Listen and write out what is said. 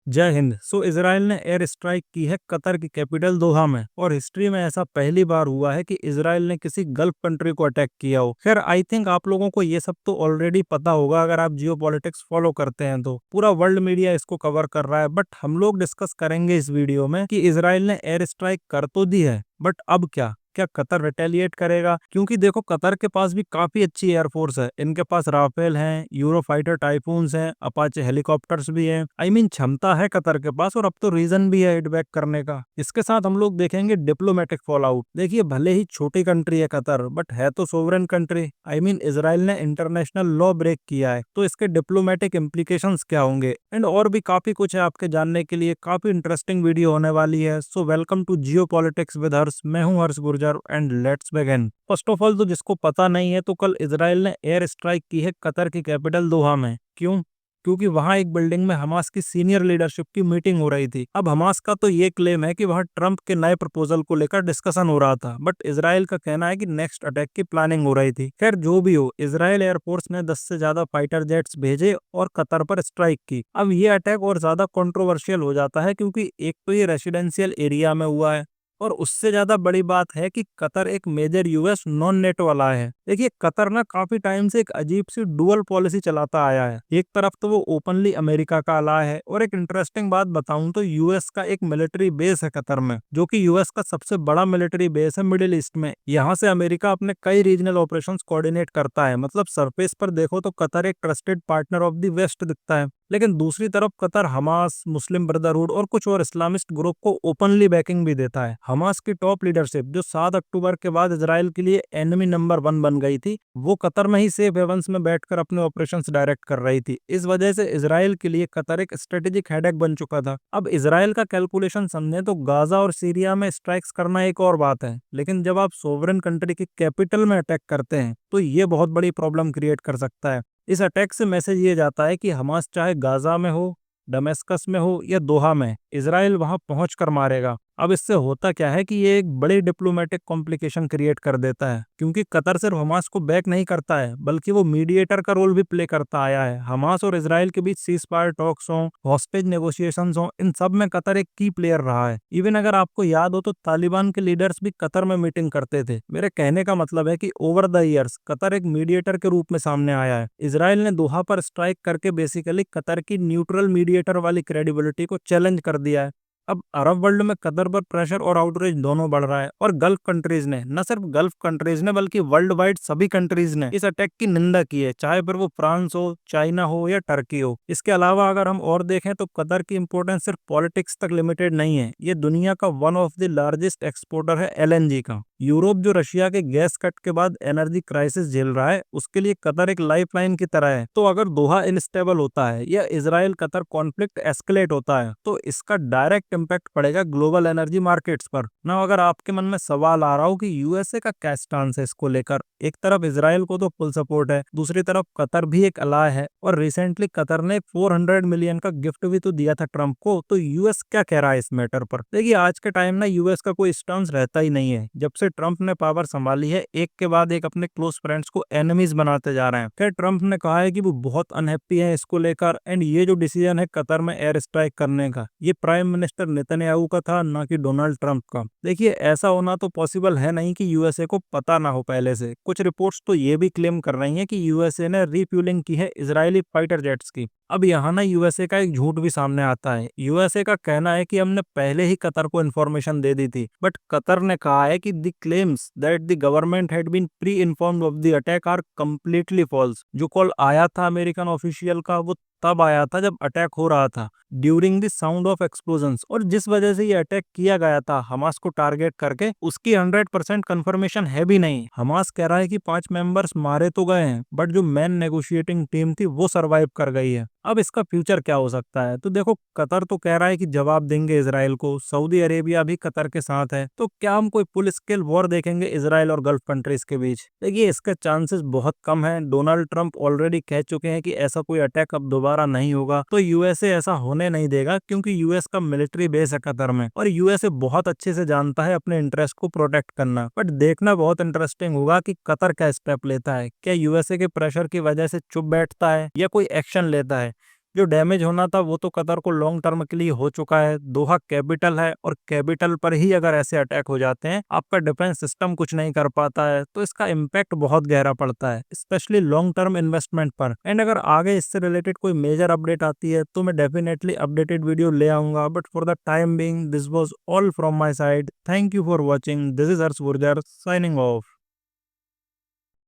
जय हिंद। इजराइल ने air strike की है कतर की कैपिटल दोहा में, और हिस्ट्री में ऐसा पहली बार हुआ है कि इजराइल ने किसी गल्फ कंट्री को अटैक किया हो। खैर, आई थिंक आप लोगों को ये सब तो ऑलरेडी पता होगा, अगर आप जियो पॉलिटिक्स फॉलो करते हैं तो पूरा वर्ल्ड मीडिया इसको कवर कर रहा है। बट हम लोग डिस्कस करेंगे इस वीडियो में कि इजराइल ने एयर स्ट्राइक कर तो दी है, बट अब क्या क्या कतर रिटेलिएट करेगा? क्योंकि देखो, कतर के पास भी काफी अच्छी एयरफोर्स है। इनके पास राफेल हैं, यूरोफाइटर टाइफून्स हैं, अपाचे हेलीकॉप्टर्स भी हैं। आई मीन क्षमता है कतर के पास, और अब तो रीजन भी है हिट बैक करने का। इसके साथ हम लोग देखेंगे डिप्लोमेटिक फॉल आउट। देखिए, भले ही छोटी कंट्री है कतर, बट है तो sovereign country. I mean Israel ने इंटरनेशनल लॉ ब्रेक किया है, तो इसके डिप्लोमेटिक इम्प्लीकेशंस क्या होंगे, एंड और भी काफी कुछ है आपके जानने के लिए। काफी इंटरेस्टिंग वीडियो होने वाली है। So welcome to geopolitics with Harsh. मैं हूं Harsh Gurjar and let's begin. First of all, तो जिसको पता नहीं है, तो कल इजराइल ने एयर स्ट्राइक की है कतर की कैपिटल दोहा में। क्यों? क्योंकि वहां एक बिल्डिंग में हमास की सीनियर लीडरशिप की मीटिंग हो रही थी। अब हमास का तो ये क्लेम है कि वहां ट्रंप के नए प्रपोजल को लेकर डिस्कशन हो रहा था, बट इजराइल का कहना है कि नेक्स्ट अटैक की प्लानिंग हो रही थी। खैर, जो भी हो, इजराइल एयरफोर्स ने 10 से ज्यादा फाइटर जेट्स भेजे और कतर पर स्ट्राइक की। अब ये अटैक और ज्यादा कंट्रोवर्शियल हो जाता है, क्योंकि एक तो ये रेसिडेंशियल एरिया में हुआ है, और उससे ज्यादा बड़ी बात है कि कतर एक मेजर यूएस नॉन नेटो वाला है। देखिए, कतर ना काफी टाइम से एक अजीब सी डुअल पॉलिसी चलाता आया है। एक तरफ तो वो ओपनली अमेरिका का अलाय है, और एक इंटरेस्टिंग बात बताऊं तो यूएस का एक मिलिट्री बेस है कतर में, जो कि यूएस का सबसे बड़ा मिलिट्री बेस है मिडिल ईस्ट में। यहाँ से अमेरिका अपने कई रीजनल ऑपरेशंस कोऑर्डिनेट करता है। मतलब सरफेस पर देखो तो कतर एक trusted partner of the west दिखता है, लेकिन दूसरी तरफ कतर हमास, मुस्लिम ब्रदरहुड और कुछ और इस्लामिस्ट ग्रुप को ओपनली बैकिंग भी देता है। हमास की टॉप लीडरशिप, जो 7 अक्टूबर के बाद इजराइल के लिए एनिमी नंबर 1 बन गई थी, वो कतर में ही सेफ हेवंस में बैठकर अपने ऑपरेशंस डायरेक्ट कर रही थी। इस वजह से इजराइल के लिए कतर एक स्ट्रेटेजिक हेडेक बन चुका था। अब इजराइल का कैलकुलेशन समझे तो गाजा और सीरिया में स्ट्राइक्स करना एक और बात है, लेकिन जब आप सोवरेन कंट्री की कैपिटल में अटैक करते हैं तो ये बहुत बड़ी प्रॉब्लम क्रिएट कर सकता है। इस अटैक से मैसेज ये जाता है कि हमास चाहे गाजा में हो, दमिश्क में हो या दोहा में, इजराइल वहां पहुंचकर मारेगा। अब इससे होता क्या है कि ये एक बड़ी डिप्लोमेटिक कॉम्प्लिकेशन क्रिएट कर देता है, क्योंकि कतर सिर्फ हमास को बैक नहीं करता है, बल्कि वो मीडिएटर का रोल भी प्ले करता आया है। हमास और इजराइल के बीच सीज फायर टॉक्स हों, हॉस्टेज नेगोशिएशंस हों, इन सब में कतर एक की प्लेयर रहा है। इवन अगर आपको याद हो तो तालिबान के लीडर्स भी कतर में मीटिंग करते थे। मेरे कहने का मतलब है कि ओवर द ईयर्स कतर एक मीडिएटर के रूप में सामने आया है। इजराइल ने दोहा पर स्ट्राइक करके बेसिकली कतर की न्यूट्रल मीडिएटर वाली क्रेडिबिलिटी को चैलेंज कर दिया है। अब अरब वर्ल्ड में कतर पर प्रेशर और आउटरीच दोनों बढ़ रहा है, और गल्फ कंट्रीज ने, न सिर्फ गल्फ कंट्रीज ने बल्कि वर्ल्ड वाइड सभी कंट्रीज ने इस अटैक की निंदा की है, चाहे फिर वो फ्रांस हो, चाइना हो या टर्की हो। इसके अलावा अगर हम और देखें तो कतर की इंपोर्टेंस सिर्फ पॉलिटिक्स तक लिमिटेड नहीं है। ये दुनिया का one of the largest exporter है एलएनजी का। यूरोप जो रशिया के गैस कट के बाद एनर्जी क्राइसिस झेल रहा है, उसके लिए कतर एक लाइफलाइन की तरह है। तो अगर दोहा इनस्टेबल होता है या इजराइल कतर कॉन्फ्लिक्ट एस्केलेट होता है, तो इसका डायरेक्ट इम्पैक्ट पड़ेगा ग्लोबल एनर्जी मार्केट्स पर ना। अगर आपके मन में सवाल आ रहा हो कि यूएसए का क्या स्टांस है इसको लेकर, एक तरफ इजराइल को तो फुल सपोर्ट है, दूसरी तरफ कतर भी एक अलाय है, और रिसेंटली कतर ने 400 मिलियन का गिफ्ट भी तो दिया था ट्रंप को। तो यूएस क्या कह रहा है इस मैटर पर? देखिए, आज के टाइम ना यूएस का कोई स्टांस रहता ही नहीं है। जब से ट्रंप ने पावर संभाली है, एक के बाद एक अपने क्लोज फ्रेंड्स को एनिमीज बनाते जा रहे हैं। खैर, ट्रंप ने कहा है कि वो बहुत अनहैप्पी है इसको लेकर, एंड ये जो डिसीजन है कतर में एयर स्ट्राइक करने का, ये प्राइम मिनिस्टर नेतन्याहू का था, ना कि डोनाल्ड ट्रंप का। देखिए, ऐसा होना तो पॉसिबल है नहीं कि यूएसए को पता ना हो पहले से। कुछ रिपोर्ट्स तो ये भी क्लेम कर रही हैं कि यूएसए ने रीफ्यूलिंग की है इजरायली फाइटर जेट्स की। अब यहाँ ना यूएसए का एक झूठ भी सामने आता है। यूएसए का कहना है कि हमने पहले ही कतर को इन्फॉर्मेशन दे दी थी, बट कतर ने कहा है कि the claims that the government had been pre informed of the attack are completely false. जो कॉल आया था अमेरिकन ऑफिशियल का, वो तब आया था जब अटैक हो रहा था, ड्यूरिंग द साउंड ऑफ एक्सप्लोजंस, और जिस वजह से ये अटैक किया गया था हमास को टारगेट करके, उसकी 100% कंफर्मेशन है भी नहीं। हमास कह रहा है कि 5 मेंबर्स मारे तो गए हैं, बट जो मेन नेगोशिएटिंग टीम थी वो सरवाइव कर गई है। अब इसका फ्यूचर क्या हो सकता है? तो देखो, कतर तो कह रहा है कि जवाब देंगे इजराइल को, सऊदी अरेबिया भी कतर के साथ है। तो क्या हम कोई फुल स्केल वॉर देखेंगे इजराइल और गल्फ कंट्रीज के बीच? देखिए, इसके चांसेस बहुत कम है। डोनाल्ड ट्रंप ऑलरेडी कह चुके हैं कि ऐसा कोई अटैक अब दोबारा नहीं होगा। तो यूएसए ऐसा होने नहीं देगा, क्योंकि यूएस का मिलिट्री बेस है कतर में, और यूएसए बहुत अच्छे से जानता है अपने इंटरेस्ट को प्रोटेक्ट करना। बट देखना बहुत इंटरेस्टिंग होगा कि कतर क्या स्टेप लेता है। क्या यूएसए के प्रेशर की वजह से चुप बैठता है या कोई एक्शन लेता है? जो डैमेज होना था वो तो कतर को लॉन्ग टर्म के लिए हो चुका है। दोहा कैपिटल है और कैपिटल पर ही अगर ऐसे अटैक हो जाते हैं, आपका डिफेंस सिस्टम कुछ नहीं कर पाता है, तो इसका इम्पैक्ट बहुत गहरा पड़ता है, स्पेशली लॉन्ग टर्म इन्वेस्टमेंट पर। एंड अगर आगे इससे रिलेटेड कोई मेजर अपडेट आती है तो मैं डेफिनेटली अपडेटेड वीडियो ले आऊंगा। But for the time being this was all from my side. Thank you for watching. This is Harsh Gurjar signing off.